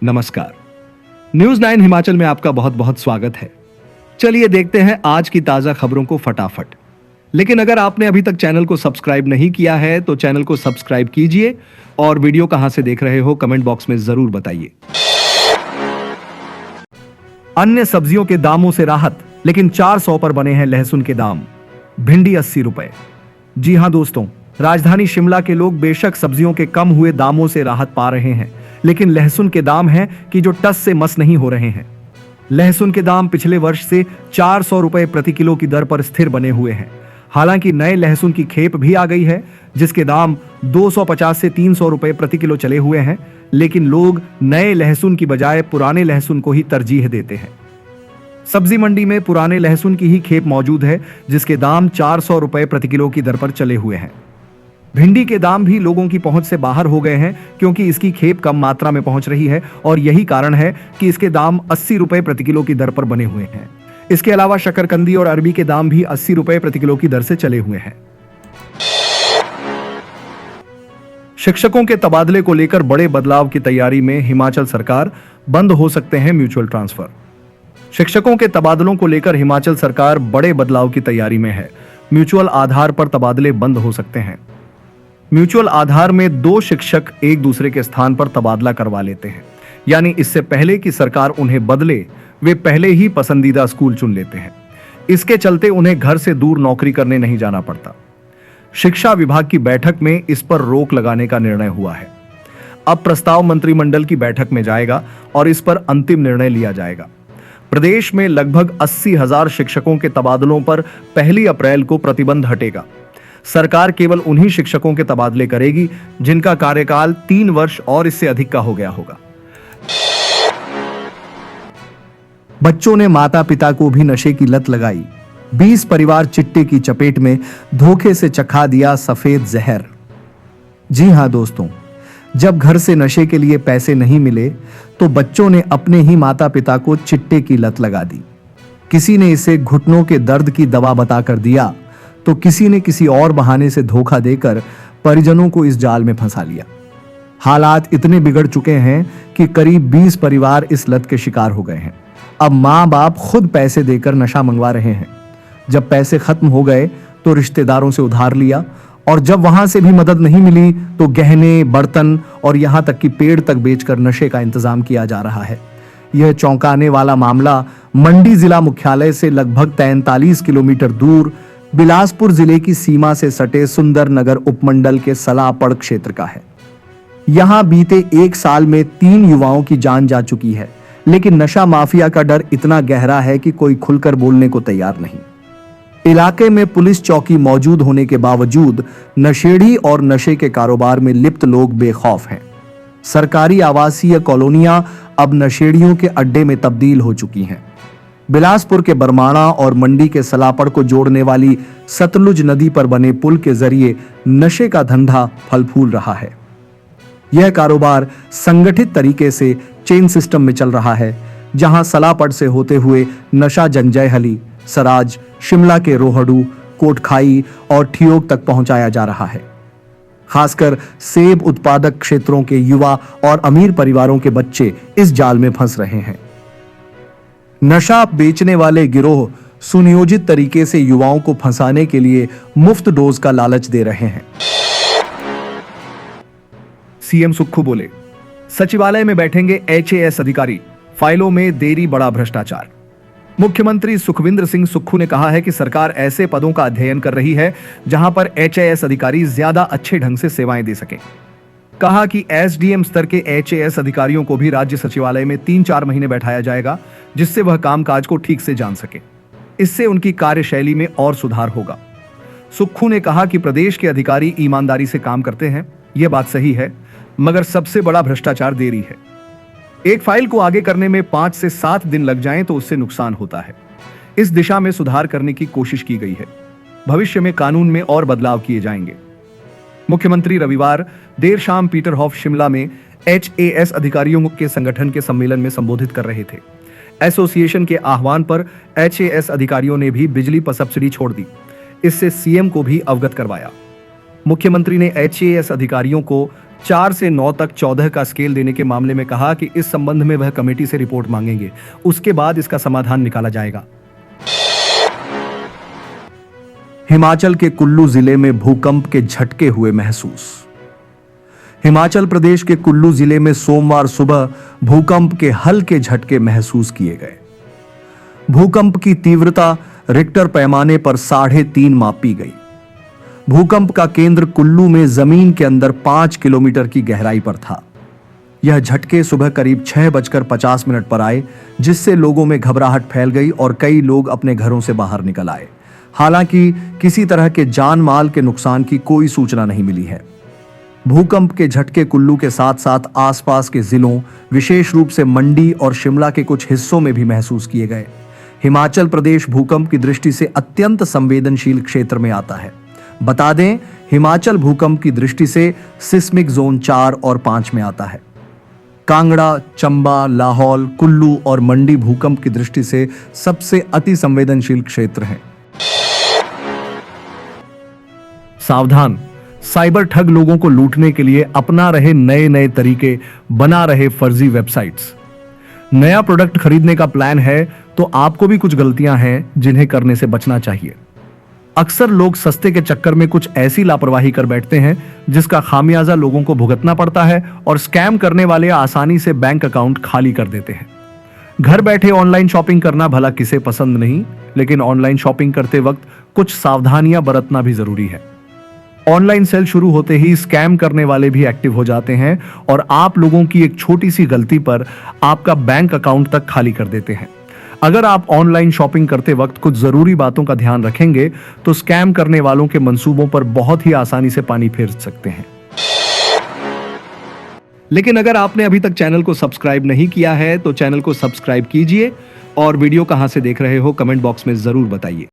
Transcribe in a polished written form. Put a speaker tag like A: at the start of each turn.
A: नमस्कार। न्यूज 9 हिमाचल में आपका बहुत बहुत स्वागत है। चलिए देखते हैं आज की ताजा खबरों को फटाफट। लेकिन अगर आपने अभी तक चैनल को सब्सक्राइब नहीं किया है तो चैनल को सब्सक्राइब कीजिए और वीडियो कहां से देख रहे हो कमेंट बॉक्स में जरूर बताइए। अन्य सब्जियों के दामों से राहत, लेकिन 400 पर बने हैं लहसुन के दाम। भिंडी 80 रुपए। जी हां दोस्तों, राजधानी शिमला के लोग बेशक सब्जियों के कम हुए दामों से राहत पा रहे हैं, लेकिन लहसुन के दाम हैं कि जो टस से मस नहीं हो रहे हैं। लहसुन के दाम पिछले वर्ष से 400 रुपए प्रति किलो की दर पर स्थिर बने हुए हैं। हालांकि नए लहसुन की खेप भी आ गई है, जिसके दाम 250 से 300 रुपए प्रति किलो चले हुए हैं, लेकिन लोग नए लहसुन की बजाय पुराने लहसुन को ही तरजीह देते हैं। सब्जी मंडी में पुराने लहसुन की ही खेप मौजूद है, जिसके दाम 400 रुपए प्रति किलो की दर पर चले हुए हैं। भिंडी के दाम भी लोगों की पहुंच से बाहर हो गए हैं, क्योंकि इसकी खेप कम मात्रा में पहुंच रही है और यही कारण है कि इसके दाम 80 रुपए प्रति किलो की दर पर बने हुए हैं। इसके अलावा शकरकंदी और अरबी के दाम भी 80 रुपए प्रति किलो की दर से चले हुए हैं। शिक्षकों के तबादले को लेकर बड़े बदलाव की तैयारी में हिमाचल सरकार। बंद हो सकते हैं म्यूचुअल ट्रांसफर। शिक्षकों के तबादलों को लेकर हिमाचल सरकार बड़े बदलाव की तैयारी में है। म्यूचुअल आधार पर तबादले बंद हो सकते हैं। म्यूचुअल आधार में 2 शिक्षक एक दूसरे के स्थान पर तबादला करवा लेते हैं, यानी इससे पहले कि सरकार उन्हें बदले वे पहले ही पसंदीदा स्कूल चुन लेते हैं। इसके चलते उन्हें घर से दूर नौकरी करने नहीं जाना पड़ता। शिक्षा विभाग की बैठक में इस पर रोक लगाने का निर्णय हुआ है। अब प्रस्ताव मंत्रिमंडल की बैठक में जाएगा और इस पर अंतिम निर्णय लिया जाएगा। प्रदेश में लगभग 80,000 शिक्षकों के तबादलों पर 1 अप्रैल को प्रतिबंध हटेगा। सरकार केवल उन्हीं शिक्षकों के तबादले करेगी जिनका कार्यकाल 3 वर्ष और इससे अधिक का हो गया होगा। बच्चों ने माता पिता को भी नशे की लत लगाई। 20 परिवार चिट्टे की चपेट में, धोखे से चखा दिया सफेद जहर। जी हां दोस्तों, जब घर से नशे के लिए पैसे नहीं मिले तो बच्चों ने अपने ही माता पिता को चिट्टे की लत लगा दी। किसी ने इसे घुटनों के दर्द की दवा बताकर दिया तो किसी ने किसी और बहाने से धोखा देकर परिजनों को इस जाल में फंसा लिया। हालात इतने बिगड़ चुके हैं कि करीब 20 परिवार इस लत के शिकार हो गए हैं। अब मां बाप खुद पैसे देकर नशा मंगवा रहे हैं। जब पैसे खत्म हो गए तो रिश्तेदारों से उधार लिया, और जब वहां से भी मदद नहीं मिली तो गहने, बर्तन और यहां तक कि पेड़ तक बेचकर नशे का इंतजाम किया जा रहा है। यह चौंकाने वाला मामला मंडी जिला मुख्यालय से लगभग 43 किलोमीटर दूर बिलासपुर जिले की सीमा से सटे सुंदरनगर उपमंडल के सलापड़ क्षेत्र का है। यहां बीते 1 साल में 3 युवाओं की जान जा चुकी है, लेकिन नशा माफिया का डर इतना गहरा है कि कोई खुलकर बोलने को तैयार नहीं। इलाके में पुलिस चौकी मौजूद होने के बावजूद नशेड़ी और नशे के कारोबार में लिप्त लोग बेखौफ हैं। सरकारी आवासीय कॉलोनियां अब नशेड़ियों के अड्डे में तब्दील हो चुकी हैं। बिलासपुर के बरमाणा और मंडी के सलापड़ को जोड़ने वाली सतलुज नदी पर बने पुल के जरिए नशे का धंधा फल फूल रहा है। यह कारोबार संगठित तरीके से चेन सिस्टम में चल रहा है, जहां सलापड़ से होते हुए नशा जंजैहली, सराज, शिमला के रोहडू, कोटखाई और ठियोग तक पहुंचाया जा रहा है। खासकर सेब उत्पादक क्षेत्रों के युवा और अमीर परिवारों के बच्चे इस जाल में फंस रहे हैं। नशा बेचने वाले गिरोह सुनियोजित तरीके से युवाओं को फंसाने के लिए मुफ्त डोज का लालच दे रहे हैं। सीएम सुक्खू बोले, सचिवालय में बैठेंगे एचएएस अधिकारी, फाइलों में देरी बड़ा भ्रष्टाचार। मुख्यमंत्री सुखविंदर सिंह सुक्खू ने कहा है कि सरकार ऐसे पदों का अध्ययन कर रही है जहां पर एचएएस अधिकारी ज्यादा अच्छे ढंग से सेवाएं दे सकें। कहा कि एसडीएम स्तर के एचएएस अधिकारियों को भी राज्य सचिवालय में 3-4 महीने बैठाया जाएगा, जिससे वह कामकाज को ठीक से जान सके। इससे उनकी कार्यशैली में और सुधार होगा। सुक्खू ने कहा कि प्रदेश के अधिकारी ईमानदारी से काम करते हैं, यह बात सही है, मगर सबसे बड़ा भ्रष्टाचार देरी है। एक फाइल को आगे करने में 5 से 7 दिन लग जाएं तो उससे नुकसान होता है। इस दिशा में सुधार करने की कोशिश की गई है। भविष्य में कानून में और बदलाव किए जाएंगे। मुख्यमंत्री रविवार देर शाम पीटरहॉफ शिमला में एचएएस अधिकारियों के संगठन के सम्मेलन में संबोधित कर रहे थे। एसोसिएशन के आह्वान पर एचएएस अधिकारियों ने भी बिजली पर सब्सिडी छोड़ दी। इससे सीएम को भी अवगत करवाया। मुख्यमंत्री ने एचएएस अधिकारियों को 4 से 9 तक 14 का स्केल देने के मामले में कहा कि इस संबंध में वह कमेटी से रिपोर्ट मांगेंगे, उसके बाद इसका समाधान निकाला जाएगा। हिमाचल के कुल्लू जिले में भूकंप के झटके हुए महसूस। हिमाचल प्रदेश के कुल्लू जिले में सोमवार सुबह भूकंप के हल्के झटके महसूस किए गए। भूकंप की तीव्रता रिक्टर पैमाने पर 3.5 मापी गई। भूकंप का केंद्र कुल्लू में जमीन के अंदर 5 किलोमीटर की गहराई पर था। यह झटके सुबह करीब 6:50 पर आए, जिससे लोगों में घबराहट फैल गई और कई लोग अपने घरों से बाहर निकल आए। हालांकि किसी तरह के जान माल के नुकसान की कोई सूचना नहीं मिली है। भूकंप के झटके कुल्लू के साथ साथ आसपास के जिलों, विशेष रूप से मंडी और शिमला के कुछ हिस्सों में भी महसूस किए गए। हिमाचल प्रदेश भूकंप की दृष्टि से अत्यंत संवेदनशील क्षेत्र में आता है। बता दें, हिमाचल भूकंप की दृष्टि से सिस्मिक जोन 4 और 5 में आता है। कांगड़ा, चंबा, लाहौल, कुल्लू और मंडी भूकंप की दृष्टि से सबसे अति संवेदनशील क्षेत्र हैं। सावधान, साइबर ठग लोगों को लूटने के लिए अपना रहे नए नए तरीके, बना रहे फर्जी वेबसाइट्स। नया प्रोडक्ट खरीदने का प्लान है तो आपको भी कुछ गलतियां हैं जिन्हें करने से बचना चाहिए। अक्सर लोग सस्ते के चक्कर में कुछ ऐसी लापरवाही कर बैठते हैं जिसका खामियाजा लोगों को भुगतना पड़ता है और स्कैम करने वाले आसानी से बैंक अकाउंट खाली कर देते हैं। घर बैठे ऑनलाइन शॉपिंग करना भला किसे पसंद नहीं, लेकिन ऑनलाइन शॉपिंग करते वक्त कुछ सावधानियां बरतना भी जरूरी है। ऑनलाइन सेल शुरू होते ही स्कैम करने वाले भी एक्टिव हो जाते हैं और आप लोगों की एक छोटी सी गलती पर आपका बैंक अकाउंट तक खाली कर देते हैं। अगर आप ऑनलाइन शॉपिंग करते वक्त कुछ जरूरी बातों का ध्यान रखेंगे तो स्कैम करने वालों के मंसूबों पर बहुत ही आसानी से पानी फेर सकते हैं। लेकिन अगर आपने अभी तक चैनल को सब्सक्राइब नहीं किया है तो चैनल को सब्सक्राइब कीजिए और वीडियो कहां से देख रहे हो कमेंट बॉक्स में जरूर बताइए।